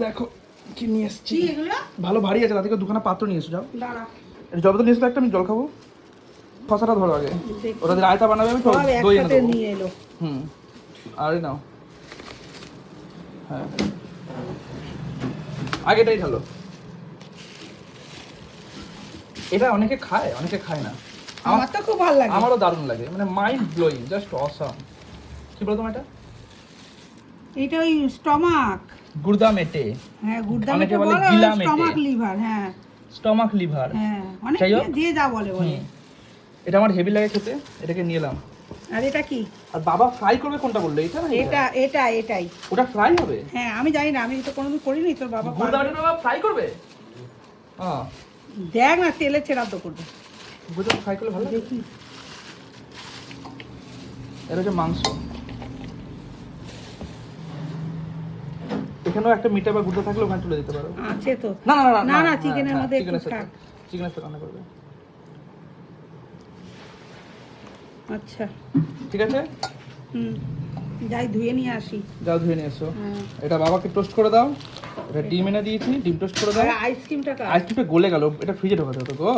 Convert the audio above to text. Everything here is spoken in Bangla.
দেখো কি নিয়ে এসেছি। কি এগুলো? ভালো ভারী আছে, তাদেরকে দুখানা পাত্র নিয়ে এসো। যাও দাঁড়া, জল তো নিয়ে এসো একটা, আমি জল খাবো। খসাটা ধরো আগে, দেখি। ওটা দিয়ে রায়তা বানাবে, আমি তো সব দই এনে একসাথে দেবো। নিয়ে এলো। হুম, আরে নাও। হ্যাঁ, আগেটাই ঢালো। এটা অনেকে খায়, অনেকে খায় না। আমার তো খুব ভালো লাগে। আমারও দারুণ লাগে, মানে মাইন্ড ব্লোয়িং, জাস্ট অসাম। কি বলো তোমার এটা? এটা ওই স্টমাক। গুর্দা মেটে, হ্যাঁ, গুর্দা অনেকে মেটে বলে বলে, গিলা মেটে। Stomach liver. হ্যাঁ স্টমাক লিভার। হ্যাঁ, অনেক যাই হোক। দিয়ে যা বলে বলে। এটা আমার হেভি লাগে খেতে, এটাকে নিয়ে এলাম। আর এটা কি? আর বাবা ফ্রাই করবে কোনটা বললো, এটা না এটা এটা এটাই। ওটা ফ্রাই হবে? হ্যাঁ, আমি জানি না, আমি তো কোনোদিন করিনি। তোর বাবা গুর্দা পারবে। মেটে বাবা ফ্রাই করবে? হ্যাঁ, দেখ না, তেলে ছেড়াদ্দ করবে। গুর্দা ফ্রাই করলে ভালো লাগে। দেখি। এটা হচ্ছে মাংস। এখানেও একটা মিটা বা গুর্দা থাকলে ওখানে তুলে দিতে পারো। আছে তো। না না না না না, চিকেনের মধ্যে একটু চিকেনের থাক। সাথে, চিকেনের সাথে রান্না করবে। আচ্ছা, ঠিক আছে, হুম, যাই ধুয়ে নিয়ে আসি। যাও ধুয়ে নিয়ে এসো। হ্যাঁ। এটা বাবাকে টোস্ট করে দাও। এটা ডিম এনে দিয়েছি, ডিম টোস্ট করে দাও। আর আইসক্রিমটা কার? আইসক্রিমটা গলে গেল, এটা ফ্রিজে ঢোকাতে হতো গো।